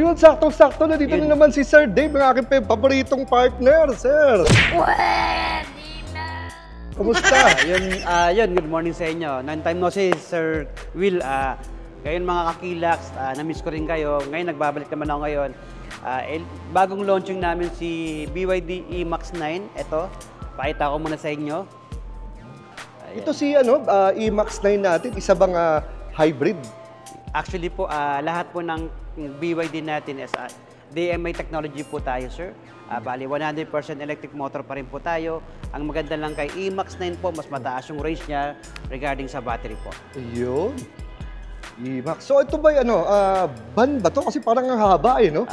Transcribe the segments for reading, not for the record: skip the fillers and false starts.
yun, saktong-sakto na dito na naman si Sir Dave, ang aking paboritong partner, sir. Pwede na. Kumusta? Yun, good morning sa inyo. Nine time no see, Sir Will. Ngayon mga kakilaks, na-miss ko rin kayo. Ngayon, nagbabalik naman ako ngayon. Bagong launching namin si BYD E-MAX 9. Ito, pakita ko muna sa inyo. Ayan. Ito si E-MAX 9 natin, isa bang hybrid? Actually po, lahat po ng BYD natin is DMI technology po tayo, sir. Bali, 100% electric motor pa rin po tayo. Ang maganda lang kay E-MAX 9 po, mas mataas yung range niya regarding sa battery po. Ayun. E-MAX. So ito ba van ba to? Kasi parang ang haba no?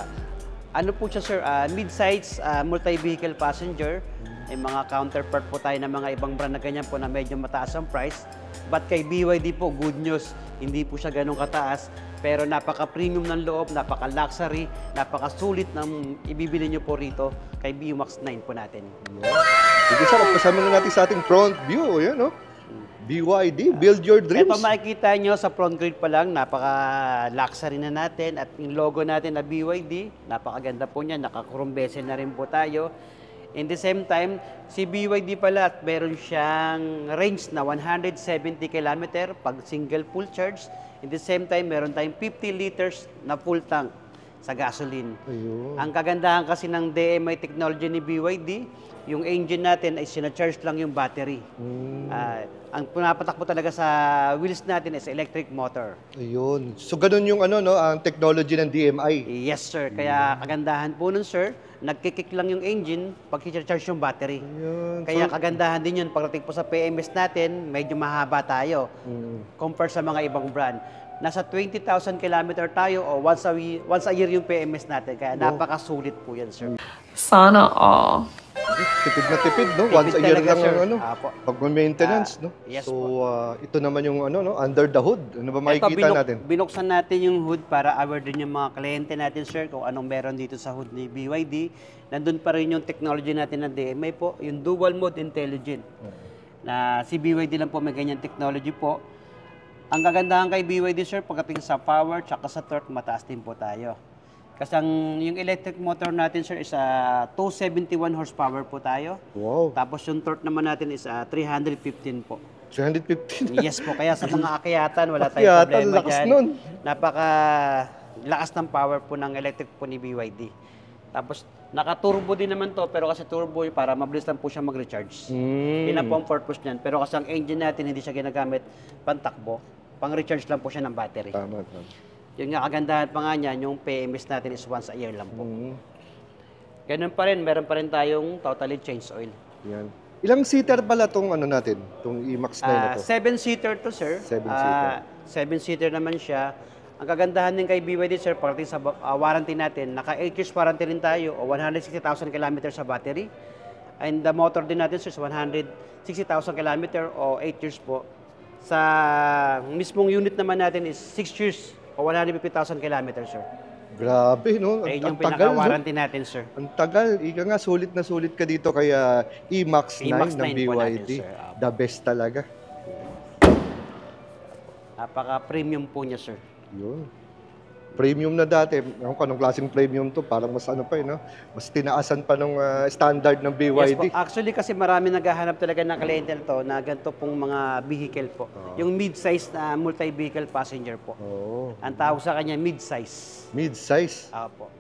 Ano po siya, sir? Mid-size, multi-vehicle passenger. May mga counterpart po tayo ng mga ibang brand na ganyan po na medyo mataas ang price. But kay BYD po, good news, hindi po siya ganun kataas. Pero napaka-premium ng loob, napaka-luxury, napaka-sulit ng ibibili nyo po rito kay E-MAX 9 po natin. Sige sir, kasama na natin sa ating front view. Ayan, BYD, build your dreams. Ito makikita nyo sa front grille pa lang, napaka-luxury na natin. At yung logo natin na BYD, napakaganda po niya, naka-chrome bezel na rin po tayo. In the same time, si BYD pala at meron siyang range na 170 km pag single full charge. In the same time, meron tayong 50 liters na full tank sa gasoline. Ayun. Ang kagandahan kasi ng DMI technology ni BYD, yung engine natin ay sinacharge lang yung battery. Ang punapatakbo talaga sa wheels natin is electric motor. Ayun. So ganun yung ang technology ng DMI. Yes, sir. Kaya kagandahan po nun, sir, nagkikik lang yung engine pag i-charge yung battery. Ayun. Kaya kagandahan din yun, pagdating po sa PMS natin, medyo mahaba tayo compare sa mga ibang brand. Nasa 20,000 km tayo o once a year yung PMS natin. Kaya napakasulit po yan, sir. Sana all. Tipid na tipid, no? Tipid Once a year talaga, lang sir. ang Ah, pag-maintenance, no? yes So, ito naman yung under the hood. Ano ba makikita natin? Binuksan natin yung hood para aware din yung mga kliyente natin, sir, kung anong meron dito sa hood ni BYD. Nandun pa rin yung technology natin ng DMI po, yung dual mode intelligent. Na si BYD lang po may ganyan technology po. Ang kagandahan kay BYD, sir, pagdating sa power tsaka sa torque, mataas din po tayo. Kasi yung electric motor natin, sir, is 271 horsepower po tayo. Wow. Tapos yung torque naman natin is 315 po. 315. Yes po, kaya sa mga akyatan, wala tayong problema lakas dyan. nun. Napaka-lakas ng power po ng electric po ni BYD. Tapos, naka-turbo din naman to, pero kasi turbo para mabilis lang po siya mag-recharge. Yun ang po ang purpose niyan. Pero kasi ang engine natin, hindi siya ginagamit pantakbo. Pang-recharge lang po siya ng battery. Tama. Yung nga kagandahan pa nga niyan, yung PMS natin is once a year lang po. Ganun pa rin, meron pa rin tayong totally change oil. Yan. Ilang seater pala tong natin? Tong E-MAX 9 na to? 7-seater to, sir. 7-seater. 7-seater naman siya. Ang kagandahan din kay BYD, sir, pagdating sa warranty natin, naka 8 years warranty rin tayo o 160,000 km sa battery. And the motor din natin, sir, is 160,000 km o 8 years po. Sa mismong unit naman natin is 6 years o 150,000 km, sir. Grabe, no? Ayun yung Ang tagal, pinaka-warranty natin, sir. Ang tagal. Ika nga, sulit na sulit ka dito kaya E-MAX 9 E-MAX ng 9 po natin, BYD. sir. The best talaga. Napaka-premium po niya, sir. Yun. Premium na dati. Ewan ko, anong klaseng premium to? Parang mas no? Mas tinaasan pa nung standard ng Yes po. BYD. Actually, kasi marami naghahanap talaga ng kliyente na to na ganito pong mga vehicle po. Yung mid-size na multi-vehicle passenger po. Oh. Ang tawag sa kanya, mid-size. Mid-size. Opo.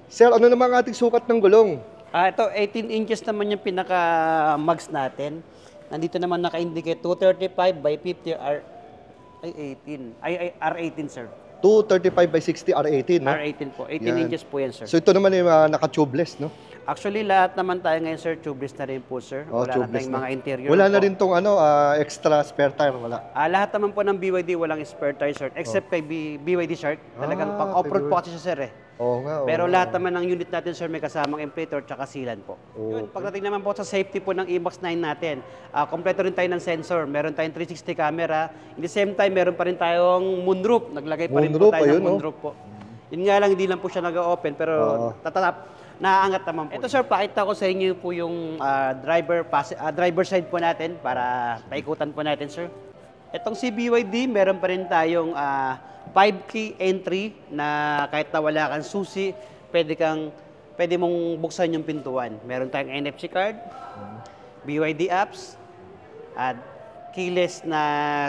Sir, ano naman ang ating sukat ng gulong? Ito, 18 inches naman yung pinaka-mags natin. Nandito naman naka-indicate 235 by 50 R18, sir. 235 by 60 R18, no? R18 po. 18 Yan. inches po yan, sir. So ito naman yung naka-tubeless, no? Actually, lahat naman tayo ngayon, sir, tubeless na rin po, sir. Oh, Wala na tubeless tayong na. mga interior Wala na po. rin tong extra spare tire, wala. Lahat naman po ng BYD walang spare tire, sir. Except kay BYD Shark. Talagang pang off-road po kasi siya, sir, eh. Oo nga. Pero lahat naman ng unit natin, sir, may kasamang inflator tsaka sealant po. Yun, pagdating naman po sa safety po ng E-MAX 9 natin, kompleto rin tayo ng sensor. Meron tayong 360 camera. In the same time, meron pa rin tayong moonroof. Naglagay pa rin po tayo ng moonroof po. Yun nga lang, hindi lang po siya nag-open, pero naaangat naman po. Ito, sir, pakita ko sa inyo po yung driver side po natin para paikutan po natin, sir. Itong si BYD, meron pa rin tayong 5-key entry na kahit na wala kang susi, pwede mong buksan yung pintuan. Meron tayong NFC card, BYD apps, at keyless na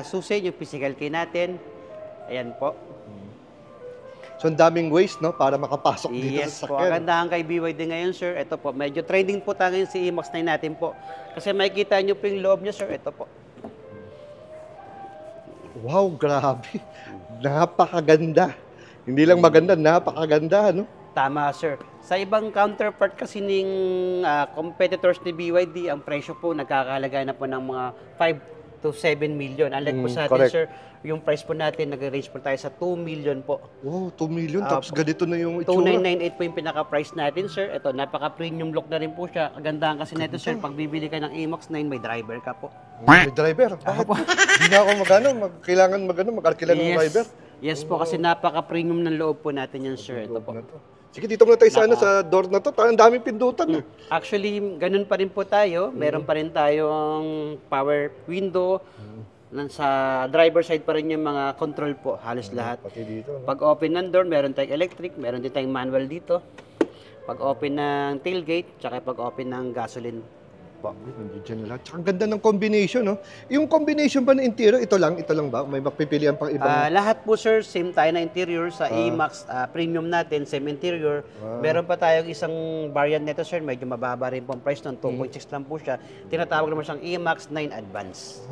susi, yung physical key natin. Ayan po. So, ang daming ways, no, para makapasok dito Yes sa po. sakyan. Ang gandahan kay BYD ngayon, sir. Ito po, medyo trending po tayo ngayon si E-Max 9 natin po. Kasi makikita nyo po yung loob niya, sir. Ito po. Wow, grabe. Napakaganda. Hindi lang maganda, napakaganda, no? Tama, sir. Sa ibang counterpart kasi ng competitors ni BYD, ang presyo po nagkakalaga na po ng mga 5 to 7 million. Unlike po sa atin, correct. sir, yung price po natin, nag-range po tayo sa 2 million po. Wow, 2 million. Tapos Opo. ganito na yung itsura. 2998 po yung pinaka-price natin, sir. Ito, napaka-premium look na rin po siya. Kagandahan kasi nito, sir, pag bibili ka ng E-Max 9, may driver ka po. May driver. Bakit? Hindi na ako kailangan mag-arkila ng driver. Yes po, kasi napaka-premium ng loob po natin yan, sir. Ito po. Na to. Sige, dito muna tayo sa, sa door na to. Ang daming pindutan. Actually, ganun pa rin po tayo. Meron pa rin tayong power window. Sa driver side pa rin yung mga control po, halos lahat. Pati dito. No? Pag open ng door, meron tayong electric, meron din tayong manual dito. Pag open ng tailgate, tsaka pag open ng gasoline po. Nandiyan na lahat. Tsaka ang ganda ng combination, no? Yung combination ba ng interior, ito lang ba? May mapipilian pang ibang... Lahat po, sir, same tayo na interior. Sa E-Max premium natin, same interior. Meron pa tayong isang variant nito, sir. Medyo mababa rin po ang price ng 2.6 lang po siya. Tinatawag naman siyang E-Max 9 Advance.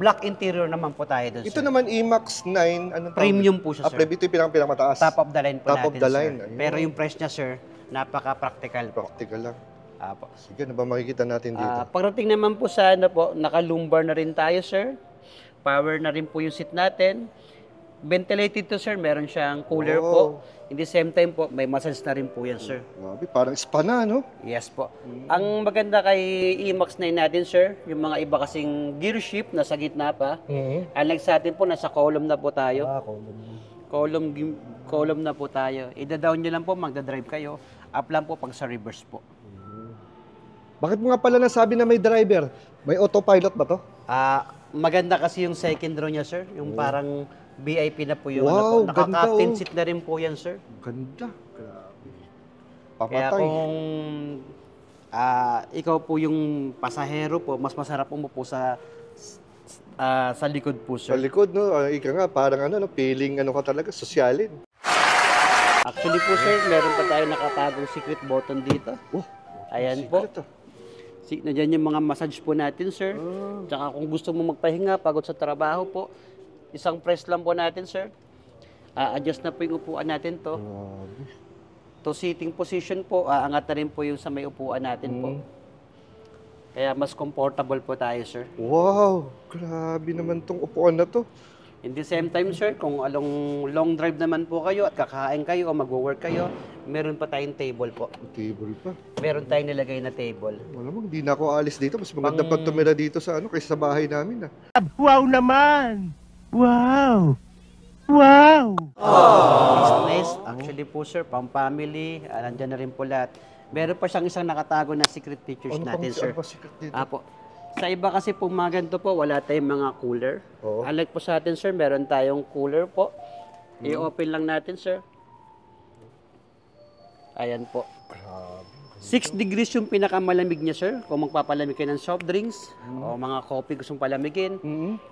Black interior naman po tayo dun, Ito sir. naman, E-Max 9, anong tawag? Premium po siya, sir. Ito yung pinakamataas. Top of the line po Top natin, of the line, sir. ayun. Pero yung price niya, sir, napaka-practical po. Practical lang. Apo. Sige, ano ba makikita natin dito? Pagdating naman po sa ano po, naka-lumbar na rin tayo, sir. Power na rin po yung seat natin. Ventilated to, sir. Meron siyang cooler po. In the same time po, may massage na rin po yan, sir. Grabe, parang spa na, no? Yes po. Ang maganda kay E-Max 9 natin, sir, yung mga iba kasing gear shift nasa gitna pa. Unlike sa atin po, nasa column na po tayo. Column na po tayo. Ida-down nyo lang po, magda-drive kayo. Up lang po pag sa reverse po. Bakit mo nga pala nasabi na may driver? May autopilot ba to? Maganda kasi yung second row niya, sir. Yung parang VIP na po yung Wow, ano po. Naka-captain ganda, seat na rin po yan, sir. Ganda. Grabe. Kaya Pamatay. kung ikaw po yung pasahero po, mas masarap umupo sa likod po, Sa sir. likod, no? Ika nga, parang ano, feeling ano ka talaga, sosyalin. Actually po, sir, meron pa tayo nakatagong secret button dito. Oh, Ayan po. secret, ah. Nandiyan yung mga massage po natin, sir. Tsaka kung gusto mo magpahinga, pagod sa trabaho po, isang press lang po natin, sir. Adjust na po yung upuan natin to. Grabe. To sitting position po, aangat na rin po yung sa may upuan natin po. Kaya mas comfortable po tayo, sir. Wow, grabe naman tong upuan na to. In the same time, sir, kung along long drive naman po kayo at kakain kayo o mag-work kayo, meron pa tayong table po. Table pa. Meron tayong nilagay na table. Malamang, hindi na ako alis dito. Mas maganda pa tumira dito sa ano, kaysa sa bahay namin, ah. Wow naman! Wow! Wow! Business, actually po, sir, pang-family, nandyan na rin po lahat. Meron pa siyang isang nakatago na secret features natin, sir. Ano pa secret dito? Apo. Sa iba kasi po mga ganito po, wala tayong mga cooler. Oo. Unlike po sa atin, sir, meron tayong cooler po. I-open lang natin, sir. Ayan po. 6 degrees yung pinakamalamig niya, sir. Kung magpapalamig kayo ng soft drinks o mga coffee gustong palamigin,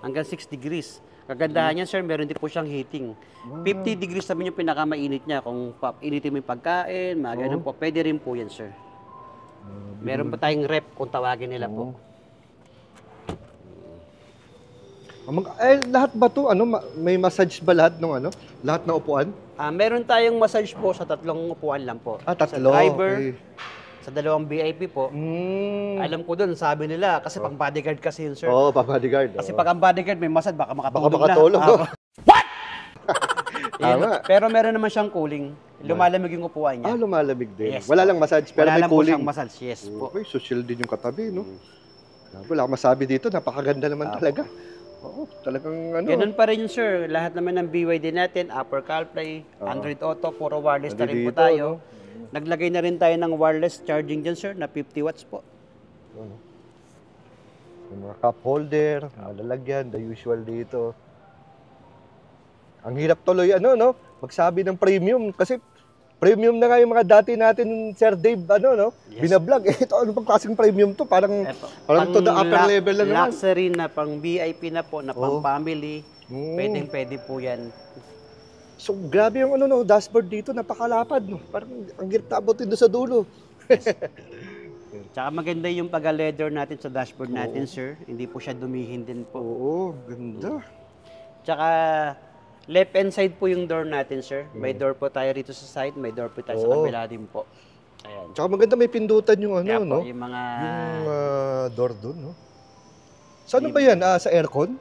hanggang 6 degrees. Kagandahan niya, sir, meron din po siyang heating. 50 degrees naman yung pinakamainit niya. Kung initin mo yung pagkain, mga ganun po, pwede rin po yan, sir. Meron pa tayong rep kung tawagin nila po. Lahat ba to? Ano, may massage ba lahat ng ano? Lahat ng upuan? Meron tayong massage po sa 3 upuan lang po. Tatlo. Sa driver, Okay. sa 2 VIP po. Alam ko doon, sabi nila, kasi pang bodyguard kasi yun, sir. Oo, bodyguard. Kasi pag ang bodyguard may massage, baka Baka makatulog makatulog. na. No? Tama. Pero meron naman siyang cooling. Lumalamig yung upuan niya. Lumalamig din. Yes, Wala lang massage, pero Wala may lang po cooling. siyang massage, yes po. Okay, social din yung katabi, no? Wala akong masabi dito, napakaganda naman talaga. Oo, talagang ano. Ganun pa rin yun, sir. Lahat naman ng BYD natin, Upper CarPlay, Android Auto, puro wireless na rin po Nandito, tayo. Naglagay na rin tayo ng wireless charging dyan, sir, na 50 watts po. Yung mga cup holder, mga lalagyan, the usual dito. Ang hirap tuloy, no? Magsabi ng premium. Kasi premium na nga yung mga dati natin, Sir Dave, Yes. binablog. Ito, ano pang klaseng premium to? Parang to the upper level na naman. Luxury na, pang VIP na po, na pang family. Pwede po yan. So, grabe yung dashboard dito, napakalapad, no? Parang ang hirap abutin doon sa dulo. Tsaka maganda yung pag-leather natin sa dashboard natin, sir. Hindi po siya dumihin din po. Oo, ganda. Tsaka left hand side po yung door natin, sir. May door po tayo rito sa side, may door po tayo sa kabila din po. Ayan. Tsaka maganda may pindutan yung Kaya no? po, yung mga Yung door doon, no? Saan ba yan? Sa aircon?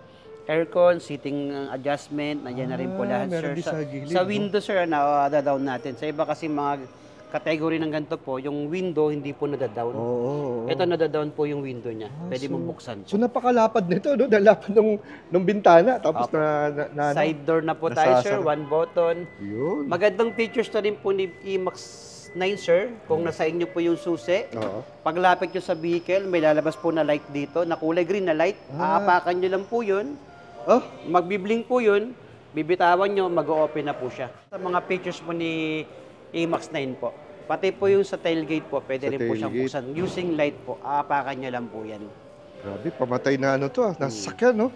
aircon, seating adjustment, nandiyan na rin po lahat, meron sir. din sa gilid, Sa no? window, sir, na-down natin. Sa iba kasi mga category ng ganito po, yung window hindi po nadadown. Oo. Ito nadadown po yung window niya. Pwede mong buksan. So napakalapad nito, no? Dalapad nung bintana. Tapos Side door na po tayo, sir. One button. Yun. Magandang features na rin po ni E-Max 9, sir. Kung nasa inyo po yung susi. Oo. Paglapit nyo sa vehicle, may lalabas po na light dito, na kulay green na light. Aapakan nyo lang po yun. Oh, Magbiblink po yun. Bibitawan nyo, mag-o-open na po siya. Sa mga features po ni E-Max 9 po. Pati po yung sa tailgate po, pwede Sa rin po siyang tailgate. buksan. Using light po, aapakan nyo lang po yan. grabe. Pamatay na to. Nasa sakyan, no?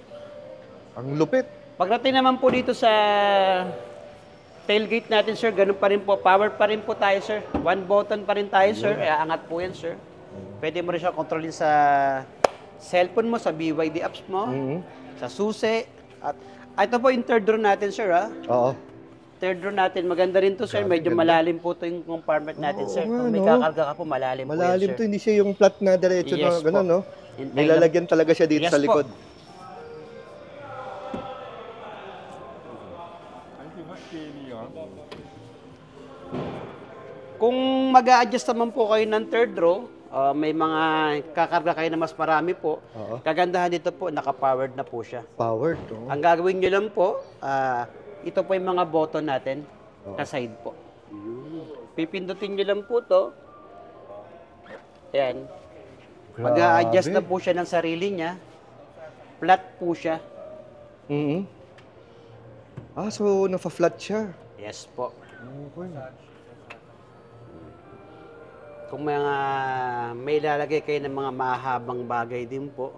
Ang lupit. Pagdating naman po dito sa tailgate natin, sir, ganun pa rin po. Power pa rin po tayo, sir. One button pa rin tayo, sir. Aangat po yan, sir. Pwede mo rin siya kontrolin sa cellphone mo, sa BYD apps mo, sa susi. At ito po yung third row natin, sir, ha? Oo. Third row natin, maganda rin to, sir. Medyo malalim po to yung compartment natin, sir. Kung may kakarga ka po, malalim po yan, Malalim sir. to. Hindi siya yung flat na diretso Yes na gano'n, po. no? Hintay May lang. lalagyan talaga siya dito Yes sa po. likod. Kung mag-a-adjust naman po kayo ng third row, may mga kakarga kayo na mas marami po. Oo. Kagandahan dito po, naka-powered na po siya. Powered, no? Ang gagawin nyo lang po, ito po yung mga button natin sa side po. Pipindutin nyo lang po to. Ayan. Mag-a-adjust na po siya ng sarili niya. Flat po siya. So nafa-flat siya. Yes po. Okay. Kung may lalagay kayo ng mga mahabang bagay din po,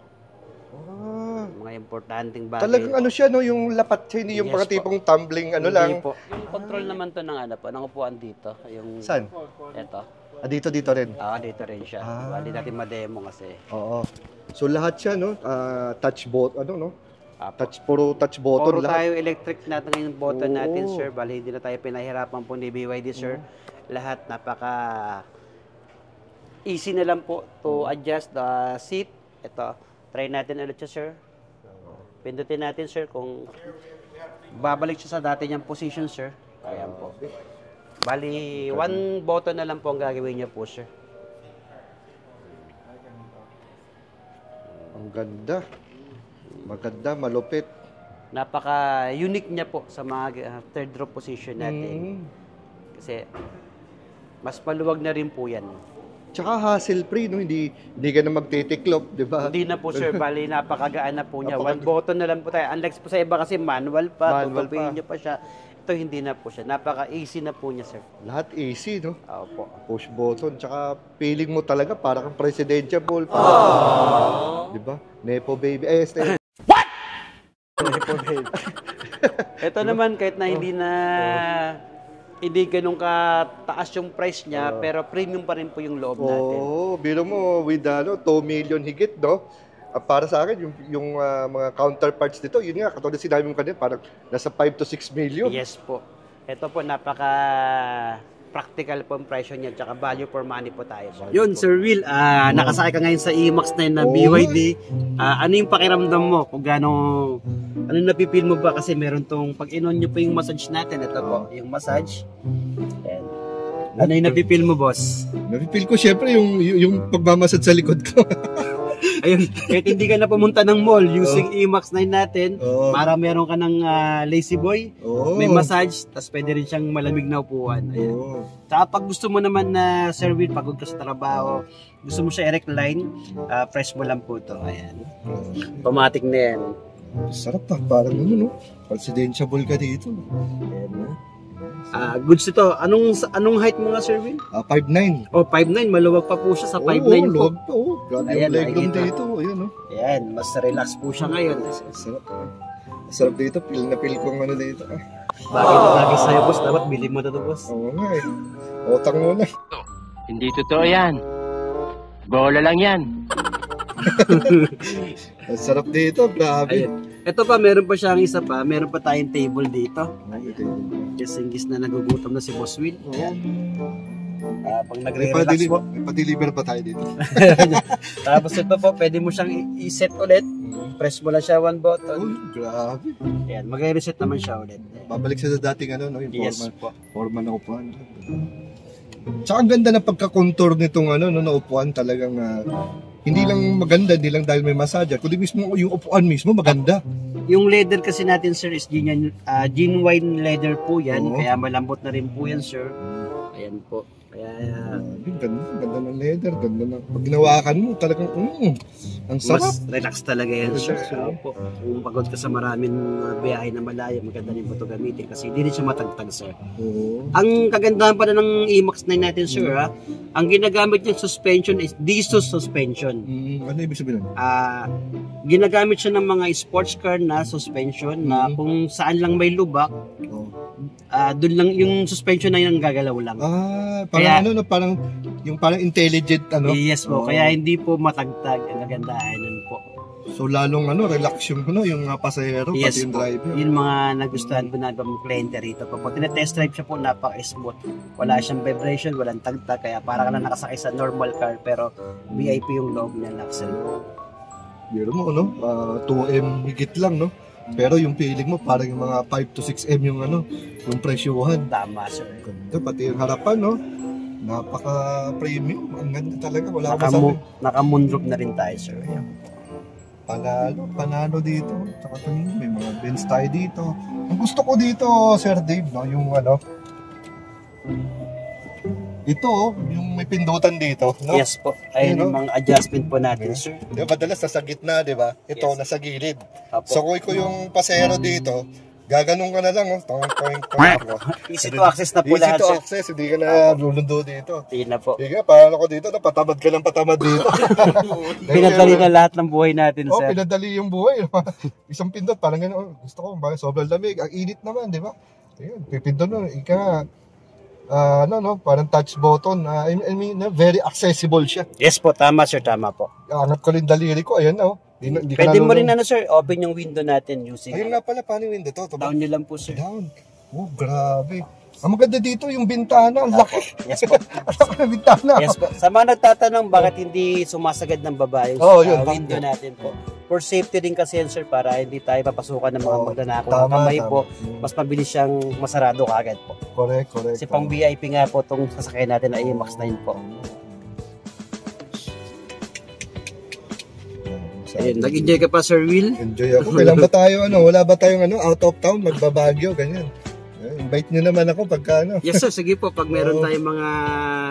mga importanteng bagay. Talagang siya, no? Yung lapat siya, hindi yung Yes mga po. tipong tumbling, Hindi lang. po. Yung control naman to ng ng upuan dito. Yung, Saan? Ito. Dito rin. Dito rin siya. Bali natin ma-demo kasi. Oo. So lahat siya, no? Touch button, no? Apo. Puro touch button Puro lahat. tayo electric natin yung button natin, Oo. sir. Bali, hindi na tayo pinahirapan po ni BYD, sir. Lahat napaka easy na lang po to adjust the seat. Ito, try natin ulit siya, sir. Pindutin natin, sir, kung babalik siya sa dati niyang position, sir. Ayan po. Bali, one button na lang po ang gagawin niya po, sir. Ang ganda. Maganda, malupit. Napaka-unique niya po sa mga third row position natin. Kasi mas maluwag na rin po yan. Tsaka hassle-free, no? Hindi ka na magtitiklop, di ba? Hindi na po, sir. Bali, napakagaan na po niya. One button na lang po tayo. Unlike po sa iba kasi manual pa. Manual tutupiin pa. niyo pa siya. Ito hindi na po siya. Napaka-easy na po niya, sir. Lahat easy, no? Opo. Push button, tsaka feeling mo talaga parang presidential. Di ba? Nepo baby. What? Nepo baby. Ito naman, kahit na hindi ganun kataas yung price niya, pero premium pa rin po yung loob natin. Biro mo with 2 million higit, no? Para sa akin, yung mga counterparts dito, yun nga, katulad sinabi mo kanina, parang nasa 5 to 6 million. Yes po. Ito po, napaka practical po ang presyo niya, tsaka value for money po tayo. Yun, Sir Will, nakasakay ka ngayon sa E-Max 9 na BYD. Ano yung pakiramdam mo? Kung ano napipil mo ba? Kasi meron tong, pag in-on nyo po yung massage natin, ito po, yung massage. Ayan. Ano yung napipil mo, boss? Napipil ko syempre yung pagmamasad sa likod ko. Ayun, kahit hindi ka na pumunta ng mall using IMAX 9 natin, Oo. para meron ka ng lazy boy, Oo. may massage, tapos pwede rin siyang malamig na upuan. Ayan. Oo. Tsaka pag gusto mo naman na Sir Will, pagod ka sa trabaho, gusto mo siya i-recline, press mo lang po to. Ayan. Automatic na yan. Sarap pa, parang ano, no? Presidential ka dito. Ayan, no? Goods ito. Anong height mo nga, Sir Will? 5'9". Oh, 5'9". Maluwag pa po siya sa 5'9 Oo, po. luwag pa, oh. Grabe Ayan, yung legroom nakikita. dito. Ayan, no? Ayan, mas relax po siya ngayon. Sarap. Sarap dito, feel na feel kong ano dito. Bagay na bagay sa'yo, boss. Dapat bilhin mo na to, boss. Oo nga eh. Utang muna. Hindi totoo yan. Bola lang yan. Ang sarap dito, grabe. Ayan. Ito pa, meron pa siyang isa pa. Meron pa tayong table dito. Kasi ingis na nagugutom na si Boss Will. Pag May nagre-relax po. pa-deliver pa tayo dito. Tapos ito po, pwede mo siyang i-set ulit. Press mo lang siya one button. Oh, grabe. Ayan, mag-reset naman siya ulit. Babalik siya sa dating ano, no? Yung Yes forma, po. forma na upuan. Tsaka ang ganda ng pagka-contour nitong ano, no, na upuan talagang hindi lang maganda, hindi lang dahil may massager, kundi mismo yung upuan mismo maganda. Yung leather kasi natin, sir, is genuine leather po yan. Oo. Kaya malambot na rin po yan, sir. Ayan po. Kaya, Ganda ng leather, ganda ng pag ginawakan mo, talagang ang sarap. mas relax talaga yan, sir. Relax, oo. Opo. Kung pagod ka sa maraming biyahe na malayo, maganda rin po ito gamitin kasi hindi rin siya matagtag, sir. Oo. Ang kagandahan pa na ng IMAX 9 natin, sir, ang ginagamit niyang suspension is DSUS suspension. Ano ibig sabihin nun? Ginagamit siya ng mga sports car na suspension na kung saan lang may lubak, Oh. doon lang yung suspension na yun ang gagalaw lang. Parang Kaya- ano, no, parang yung parang intelligent ano. Yes po, Oo. kaya hindi po matagtag ang kagandahan nun po. So lalong ano, relax yung ano, yung pasahero Yes pati yung po. driver. Yung mga nagustuhan po na ibang kliyente rito po. Pag tinetest drive siya po, napaka-smooth. Wala siyang vibration, walang tagtag, kaya para ka lang nakasakay sa normal car pero VIP yung loob ng Luxel po. Biro mo, no? 2M higit lang, no? Pero yung feeling mo, parang yung mga 5 to 6M yung ano, yung presyuhan. Tama, sir. Ganda, pati yung harapan, no? Napaka-premium. Ang ganda talaga. Wala akong masabi. Naka-moonroof na rin tayo, sir. Panalo dito. Tsaka tingin, may mga Benz tayo dito. Ang gusto ko dito, Sir Dave, no? Yung ano, ito, yung may pindutan dito, no? Yes po. Ayun Ayun, no? yung mga adjustment po natin, sir. Di ba, madalas nasa gitna, di ba? Ito, Yes. nasa gilid. Apo. So, kung yung pasero dito, gaganong ka na lang, oh. Toing. Easy to access na po Easy lahat, to sir. access, hindi ka na lulundo dito. Hindi na po. Sige, paano ko dito? Napatamad ka ng patamad dito. Pinadali na lahat ng buhay natin, Oh, sir. pinadali yung buhay. Isang pindot, parang gano'n. Oh, gusto ko, bakit sobrang lamig. Ang init naman, di ba? Ayun, pipindot mo. Ika, parang touch button. I mean, very accessible siya. Yes po, tama, sir. Tama po. Hanap ko rin daliri ko. Ayan, oh. Di ka Pwede mo rin, nalulung. sir, open yung window natin using Ayun nga pala, paano yung window to? down nyo lang po, sir. Down. Oh, grabe. Ang maganda dito, yung bintana. Ang laki. Yes po. Ang laki ng bintana. Yes po. Sa mga nagtatanong bakit hindi sumasagad ng babae yung Oo, yun, window bakit? natin po. For safety din kasi yan, sir, para hindi tayo papasukan ng mga Oo, magnanakaw ng tama, kamay tama. po. Mas mabilis siyang masarado kagad po. Correct. Kasi pang VIP nga po itong sasakyan natin na IMAX 9 po. Ayun, nag-enjoy ka pa, Sir Will? Enjoy ako. Kailan ba tayo, wala ba tayong out of town, magbabagyo, ganyan. Invite nyo naman ako pagka Yes, sir. Sige po. Pag meron tayong mga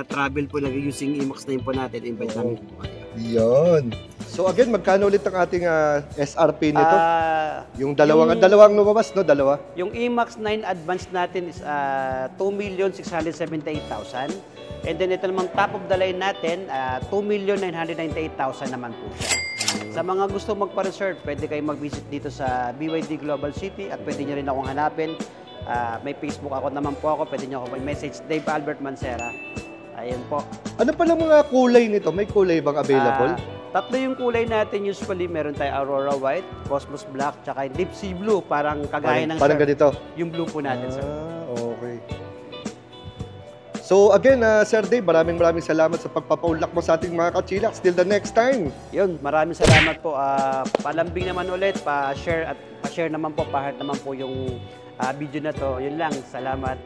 travel po nag-using IMAX 9 po natin, invite namin po kayo. Yun. So again, magkano ulit ang ating SRP nito? Yung dalawang lumabas, no? Dalawa. Yung IMAX 9 Advance natin is 2,678,000. And then ito namang top of the line natin, 2,998,000 naman po siya. Sa mga gusto magpa-reserve, pwede kayong mag-visit dito sa BYD Global City at pwede nyo rin akong hanapin. May Facebook account naman po ako, pwede nyo ako mag-message, Dave Albert Mancera. Ayun po. Ano pala mga kulay nito? May kulay bang available? Tatlo yung kulay natin usually. Meron tayo Aurora White, Cosmos Black, tsaka Deep Sea Blue. Parang kagaya ng parang sir, ganito. yung blue po natin, sir. Okay. So again, Sir Dave, maraming salamat sa pagpapaunlak mo sa ating mga kachilaks. Till the next time. Yun, maraming salamat po. Palambing naman ulit, pa-share naman po, pa-heart naman po yung video na to. Yun lang, salamat.